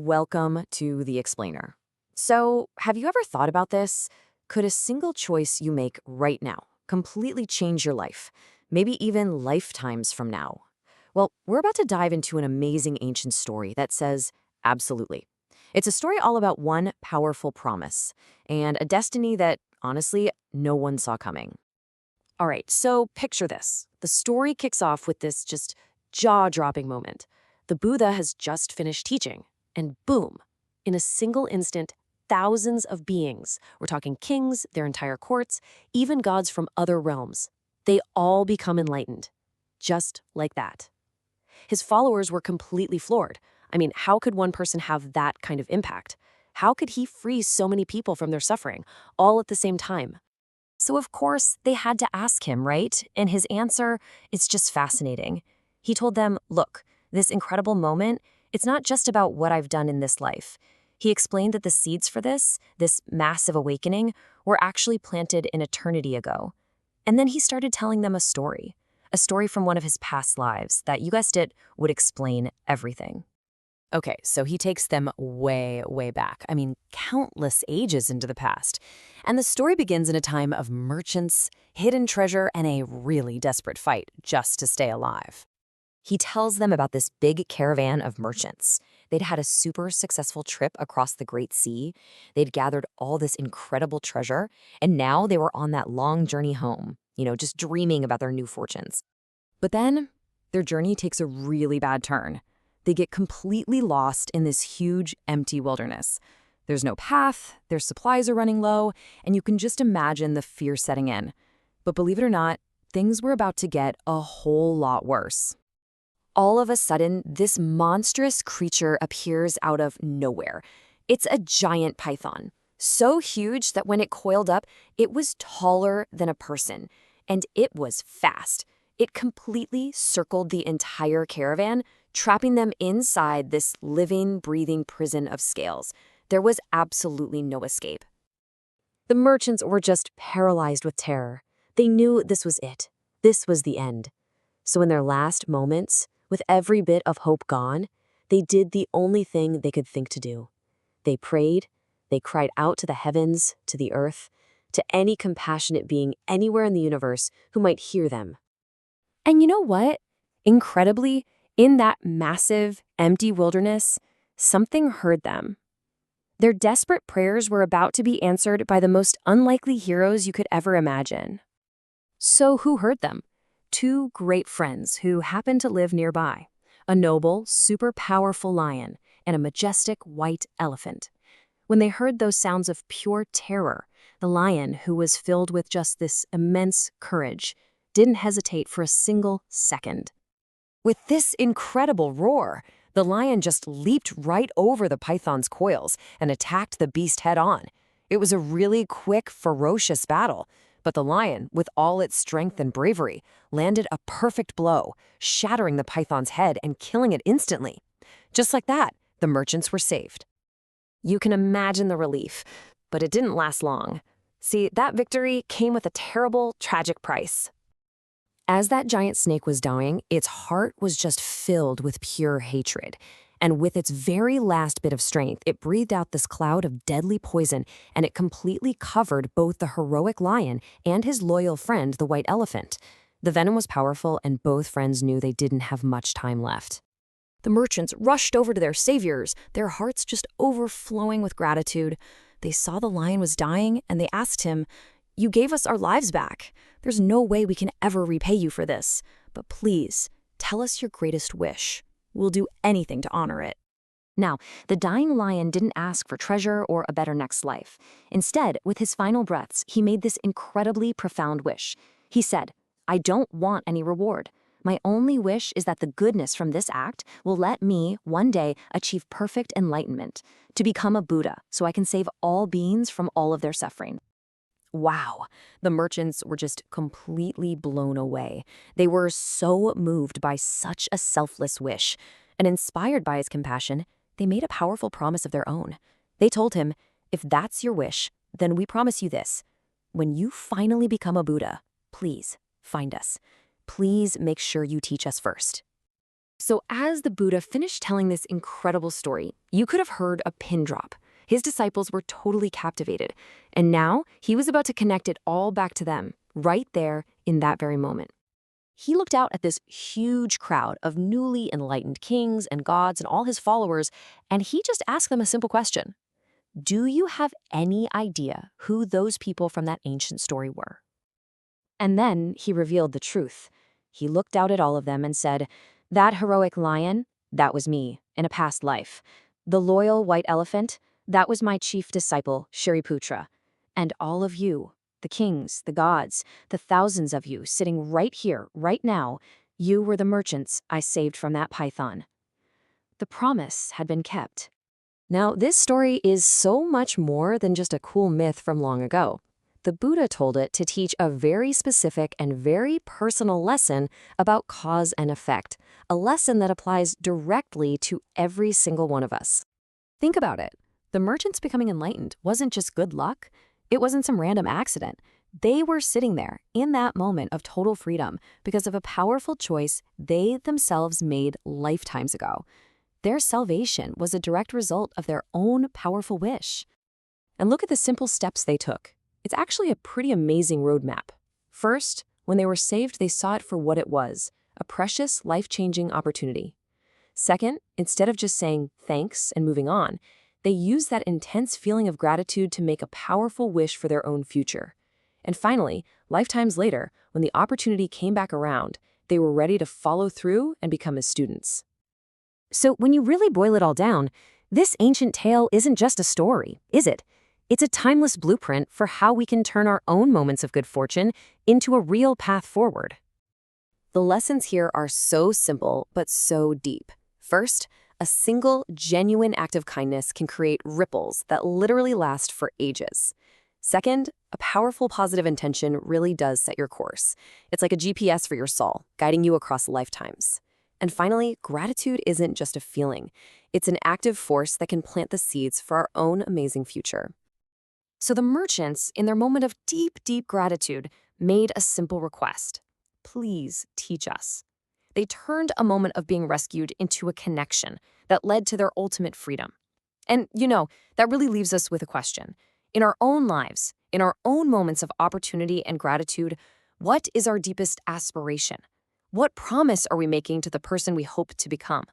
Welcome to The Explainer. So, have you ever thought about this? Could a single choice you make right now completely change your life? Maybe even lifetimes from now? Well, we're about to dive into an amazing ancient story that says absolutely. It's a story all about one powerful promise and a destiny that, honestly, no one saw coming. All right, so picture this. The story kicks off with this just jaw-dropping moment. The Buddha has just finished teaching, and boom, in a single instant, thousands of beings, we're talking kings, their entire courts, even gods from other realms, they all become enlightened. Just like that. His followers were completely floored. I mean, how could one person have that kind of impact? How could he free so many people from their suffering, all at the same time? So, of course, they had to ask him, right? And his answer is just fascinating. He told them, look, this incredible moment, it's not just about what I've done in this life. He explained that the seeds for this massive awakening, were actually planted an eternity ago. And then he started telling them a story from one of his past lives that, you guessed it, would explain everything. Okay, so he takes them way, way back. I mean, countless ages into the past. And the story begins in a time of merchants, hidden treasure, and a really desperate fight just to stay alive. He tells them about this big caravan of merchants. They'd had a super successful trip across the Great Sea. They'd gathered all this incredible treasure, and now they were on that long journey home, just dreaming about their new fortunes. But then, their journey takes a really bad turn. They get completely lost in this huge, empty wilderness. There's no path, their supplies are running low, and you can just imagine the fear setting in. But believe it or not, things were about to get a whole lot worse. All of a sudden, this monstrous creature appears out of nowhere. It's a giant python, so huge that when it coiled up, it was taller than a person, and it was fast. It completely circled the entire caravan, trapping them inside this living, breathing prison of scales. There was absolutely no escape. The merchants were just paralyzed with terror. They knew this was it. This was the end. So in their last moments, with every bit of hope gone, they did the only thing they could think to do. They prayed, they cried out to the heavens, to the earth, to any compassionate being anywhere in the universe who might hear them. And you know what? Incredibly, in that massive, empty wilderness, something heard them. Their desperate prayers were about to be answered by the most unlikely heroes you could ever imagine. So who heard them? Two great friends who happened to live nearby. A noble, super powerful lion and a majestic white elephant. When they heard those sounds of pure terror, the lion, who was filled with just this immense courage, didn't hesitate for a single second. With this incredible roar, the lion just leaped right over the python's coils and attacked the beast head-on. It was a really quick, ferocious battle, but the lion, with all its strength and bravery, landed a perfect blow, shattering the python's head and killing it instantly. Just like that, the merchants were saved. You can imagine the relief, but it didn't last long. See, that victory came with a terrible, tragic price. As that giant snake was dying, its heart was just filled with pure hatred. And with its very last bit of strength, it breathed out this cloud of deadly poison, and it completely covered both the heroic lion and his loyal friend, the white elephant. The venom was powerful, and both friends knew they didn't have much time left. The merchants rushed over to their saviors, their hearts just overflowing with gratitude. They saw the lion was dying, and they asked him, "You gave us our lives back. There's no way we can ever repay you for this. But please, tell us your greatest wish. We'll do anything to honor it." Now, the dying lion didn't ask for treasure or a better next life. Instead, with his final breaths, he made this incredibly profound wish. He said, "I don't want any reward. My only wish is that the goodness from this act will let me, one day, achieve perfect enlightenment, to become a Buddha, so I can save all beings from all of their suffering." Wow, the merchants were just completely blown away. They were so moved by such a selfless wish, and inspired by his compassion, they made a powerful promise of their own. They told him, "If that's your wish, then we promise you this. When you finally become a Buddha, please find us. Please make sure you teach us first." So, as the Buddha finished telling this incredible story, you could have heard a pin drop. His disciples were totally captivated, and now he was about to connect it all back to them, right there in that very moment. He looked out at this huge crowd of newly enlightened kings and gods and all his followers, and he just asked them a simple question. Do you have any idea who those people from that ancient story were? And then he revealed the truth. He looked out at all of them and said, that heroic lion, that was me, in a past life. The loyal white elephant, that was my chief disciple, Shariputra. And all of you, the kings, the gods, the thousands of you sitting right here, right now, you were the merchants I saved from that python. The promise had been kept. Now, this story is so much more than just a cool myth from long ago. The Buddha told it to teach a very specific and very personal lesson about cause and effect, a lesson that applies directly to every single one of us. Think about it. The merchants becoming enlightened wasn't just good luck. It wasn't some random accident. They were sitting there in that moment of total freedom because of a powerful choice they themselves made lifetimes ago. Their salvation was a direct result of their own powerful wish. And look at the simple steps they took. It's actually a pretty amazing roadmap. First, when they were saved, they saw it for what it was, a precious, life-changing opportunity. Second, instead of just saying thanks and moving on, they used that intense feeling of gratitude to make a powerful wish for their own future. And finally, lifetimes later, when the opportunity came back around, they were ready to follow through and become his students. So when you really boil it all down, this ancient tale isn't just a story, is it? It's a timeless blueprint for how we can turn our own moments of good fortune into a real path forward. The lessons here are so simple, but so deep. First, a single, genuine act of kindness can create ripples that literally last for ages. Second, a powerful positive intention really does set your course. It's like a GPS for your soul, guiding you across lifetimes. And finally, gratitude isn't just a feeling. It's an active force that can plant the seeds for our own amazing future. So the merchants, in their moment of deep, deep gratitude, made a simple request. Please teach us. They turned a moment of being rescued into a connection that led to their ultimate freedom. And, that really leaves us with a question. In our own lives, in our own moments of opportunity and gratitude, what is our deepest aspiration? What promise are we making to the person we hope to become?